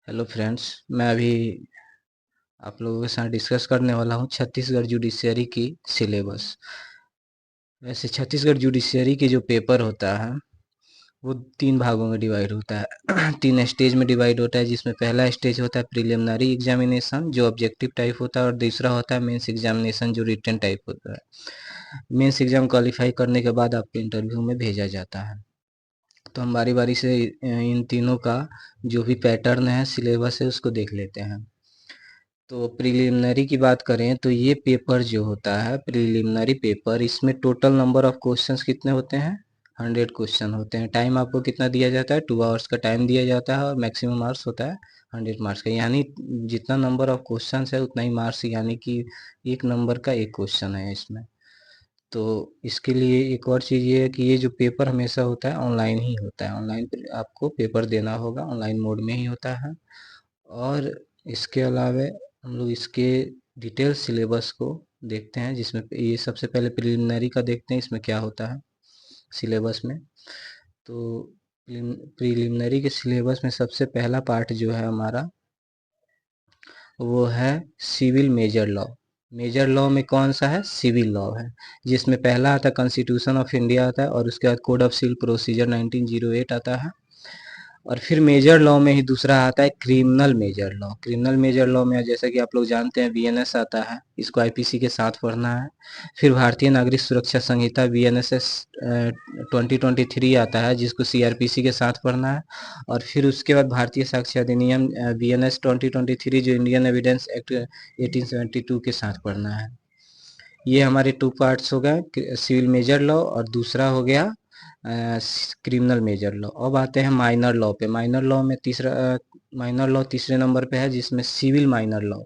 Hello friends. मैं अभी आप लोगों के साथ डिस्कस करने वाला हूँ छत्तीसगढ़ जुडिशियरी की सिलेबस। वैसे छत्तीसगढ़ जुडिशियरी की जो पेपर होता है वो तीन भागों में डिवाइड होता है तीन स्टेज में डिवाइड होता है, जिसमें पहला स्टेज होता है प्रिलिमिनरी एग्जामिनेशन जो ऑब्जेक्टिव टाइप होता है, और दूसरा होता है मेंस एग्जामिनेशन जो रिटन टाइप होता है। मेंस एग्जाम क्वालिफाई करने के बाद आपको इंटरव्यू में भेजा जाता है। तो हम बारी बारी से इन तीनों का जो भी पैटर्न है, सिलेबस है, उसको देख लेते हैं। तो प्रिलिमिनरी की बात करें तो ये पेपर जो होता है प्रिलिमिनरी पेपर, इसमें टोटल नंबर ऑफ क्वेश्चंस कितने होते हैं? 100 क्वेश्चन होते हैं। टाइम आपको कितना दिया जाता है? 2 आवर्स का टाइम दिया जाता है, और मैक्सिमम मार्क्स होता है 100 मार्क्स का। यानी जितना नंबर ऑफ क्वेश्चंस है उतना ही मार्क्स, यानी कि एक नंबर का एक क्वेश्चन है इसमें। तो इसके लिए एक और चीज़ ये है कि ये जो पेपर हमेशा होता है ऑनलाइन ही होता है। ऑनलाइन आपको पेपर देना होगा, ऑनलाइन मोड में ही होता है। और इसके अलावा हम लोग इसके डिटेल सिलेबस को देखते हैं, जिसमें ये सबसे पहले प्रिलिमिनरी का देखते हैं इसमें क्या होता है सिलेबस में। तो प्रिलिमिनरी के सिलेबस में सबसे पहला पार्ट जो है हमारा वो है civil major law. Major law में कौन सा है? सिविल लॉ है, जिसमें पहला आता है कॉन्स्टिट्यूशन ऑफ इंडिया आता है, और उसके बाद कोड ऑफ सिविल प्रोसीजर 1908 आता है। और फिर मेजर लॉ में ही दूसरा आता है criminal major law. Criminal major law में जैसा कि आप लोग जानते हैं बीएनएस आता है, इसको आईपीसी के साथ पढ़ना है। फिर भारतीय नागरिक सुरक्षा संहिता बीएनएसएस 2023 आता है, जिसको सीआरपीसी के साथ पढ़ना है। और फिर उसके बाद भारतीय साक्ष्य अधिनियम बीएनएस 2023 जो इंडियन एविडेंस एक्ट 1872 के साथ पढ़ना है। ये हमारे टू पार्ट्स हो गए, सिविल मेजर लॉ और दूसरा हो गया क्रिमिनल मेजर लॉ। अब आते हैं माइनर लॉ पे। माइनर लॉ तीसरे नंबर पे है, जिसमें civil minor law.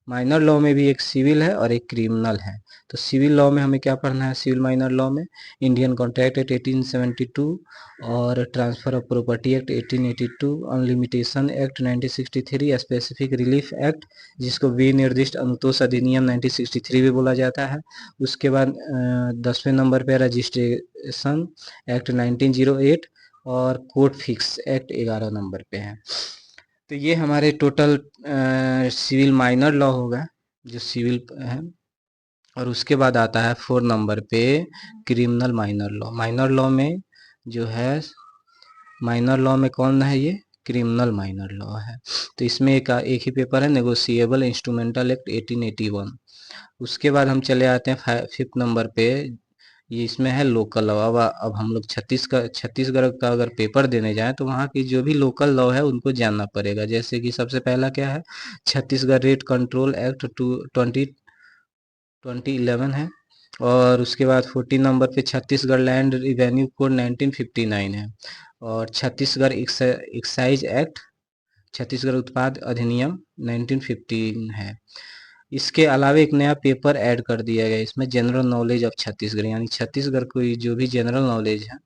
Minor law में भी एक सिविल है और एक क्रिमिनल है। तो सिविल लॉ में हमें क्या पढ़ना है? सिविल माइनर लॉ में इंडियन कॉन्ट्रैक्ट एक्ट 1872 और transfer of property act 1882, and limitation act 1963, specific relief act जिसको विनिर्दिष्ट अनुतोष अधिनियम 1963 भी बोला जाता है। उसके बाद 10वें नंबर पे रजिस्ट्रेशन एक्ट 1908 और कोर्ट फिक्स एक्ट 11 नंबर पे है। तो ये हमारे टोटल सिविल माइनर लॉ होगा जो सिविल है। और उसके बाद आता है 4 नंबर पे criminal minor law. Minor law में जो है, माइनर लॉ में कौन है? ये क्रिमिनल माइनर लॉ है। तो इसमें एक ही पेपर है, नेगोशिएबल इंस्ट्रूमेंटल एक्ट 1881। उसके बाद हम चले आते हैं 5th नंबर पे। ये इसमें है लोकल लॉ। अब हम लोग छत्तीसगढ़ का अगर पेपर देने जाएं तो वहाँ की जो भी लोकल लॉ है उनको जानना पड़ेगा। जैसे कि सबसे पहला क्या है? छत्तीसगढ़ रेट कंट्रोल एक्ट 2011 है। और उसके बाद 14 नंबर पे छत्तीसगढ़ लैंड रिवेन्यू कोड 1959 है। और छत्तीसगढ़ एक्साइज एक्ट, छत्तीसगढ़ उत्पाद अधिनियम 1915 है। इसके अलावा एक नया पेपर ऐड कर दिया गया इसमें, जनरल नॉलेज ऑफ छत्तीसगढ़, यानी छत्तीसगढ़ को जो भी जनरल नॉलेज है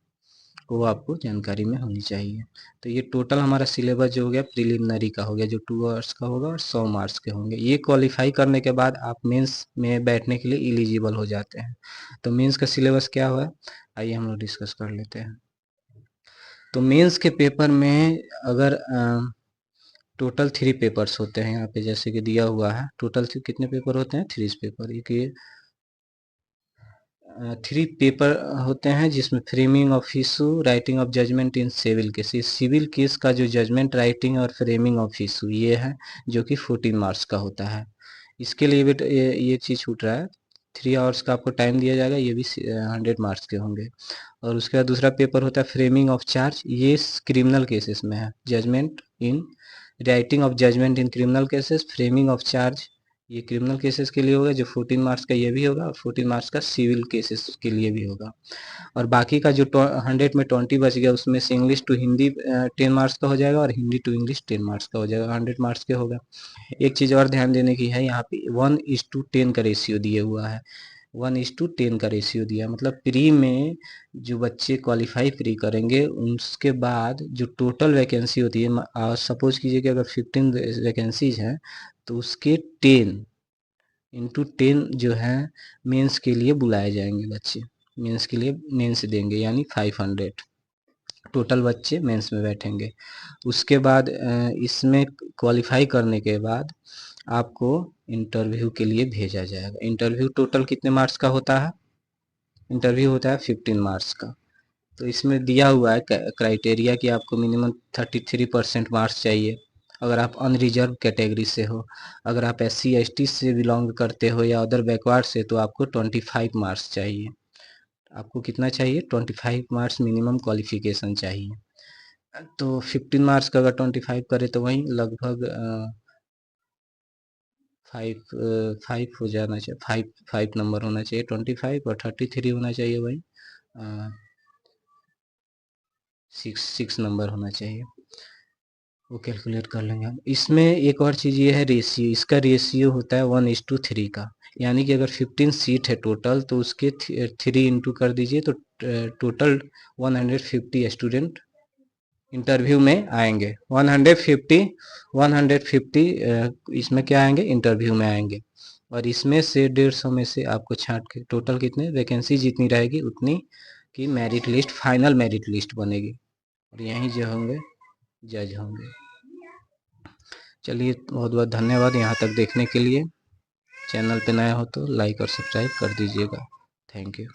वो आपको जानकारी में होनी चाहिए। तो ये टोटल हमारा सिलेबस जो हो गया प्रिलिमिनरी का हो गया, जो 2 आवर्स का होगा और 100 मार्क्स के होंगे। ये क्वालिफाई करने के बाद आप मेंस में बैठने के लिए एलिजिबल हो जाते हैं। तो मेंस का सिलेबस क्या हुआ, आइए हम लोग डिस्कस कर लेते हैं। तो मेंस के पेपर में अगर टोटल 3 पेपर्स होते हैं यहाँ पे, जैसे कि दिया हुआ है टोटल कितने पेपर होते हैं? 3 पेपर। ये 3 पेपर होते हैं, जिसमें framing of issue, writing of judgment in civil case. Civil case का जो जजमेंट राइटिंग और फ्रेमिंग ऑफ इशू ये है, जो कि 14 मार्क्स का होता है। इसके लिए भी ये चीज़ छूट रहा है, 3 आवर्स का आपको टाइम दिया जाएगा, ये भी 100 मार्क्स के होंगे। और उसके बाद दूसरा पेपर होता है फ्रेमिंग ऑफ चार्ज, ये क्रिमिनल केसेस में है। Judgment in writing of judgment in criminal cases, framing of charge ये क्रिमिनल केसेस के लिए होगा, जो 14 मार्क्स का ये भी होगा, और 14 मार्क्स का सिविल केसेस के लिए भी होगा। और बाकी का जो 100 में 20 बच गया, उसमें से इंग्लिश टू हिंदी 10 मार्क्स का हो जाएगा, और हिंदी टू इंग्लिश 10 मार्क्स का हो जाएगा, 100 मार्क्स के होगा। एक चीज़ और ध्यान देने की है, यहाँ पे 1:10 का रेशियो दिया हुआ है। 1:10 का रेशियो दिया, मतलब प्री में जो बच्चे क्वालिफाई प्री करेंगे उसके बाद जो टोटल वैकेंसी होती है, सपोज कीजिए कि अगर 15 वैकेंसीज हैं तो उसके 10 × 10 जो है मेंस के लिए बुलाए जाएंगे बच्चे। मेंस के लिए मेंस देंगे, यानी 500। टोटल बच्चे मेंस में बैठेंगे। उसके बाद इसमें क्वालिफाई करने के बाद आपको इंटरव्यू के लिए भेजा जाएगा। इंटरव्यू टोटल कितने मार्क्स का होता है? इंटरव्यू होता है 15 मार्क्स का। तो इसमें दिया हुआ है क्राइटेरिया कि आपको मिनिमम 33% मार्क्स चाहिए अगर आप अनरिजर्व कैटेगरी से हो। अगर आप SC ST से बिलोंग करते हो या अदर बैकवर्ड से तो आपको 25 मार्क्स चाहिए। आपको कितना चाहिए? 25 मार्क्स मिनिमम क्वालिफिकेशन चाहिए। तो 15 मार्क्स का अगर 25 करे तो वही लगभग 5 हो जाना चाहिए। 5 नंबर होना चाहिए। 25 और 33 होना चाहिए वही 6 नंबर होना चाहिए। वो कैलकुलेट कर लेंगे हम। इसमें एक और चीज़ ये है रेशियो। इसका रेशियो होता है 1:3 का। यानी कि अगर 15 सीट है टोटल तो उसके 3 इंटू कर दीजिए तो टोटल 150 स्टूडेंट इंटरव्यू में आएंगे। 150 इसमें क्या आएंगे? इंटरव्यू में आएंगे। और इसमें से 150 में से आपको छांट के टोटल कितने वैकेंसी जितनी रहेगी उतनी की merit list, final merit list बनेगी और यहीं जो होंगे जज होंगे। चलिए, बहुत बहुत धन्यवाद यहाँ तक देखने के लिए। चैनल पे नया हो तो लाइक और सब्सक्राइब कर दीजिएगा। Thank you.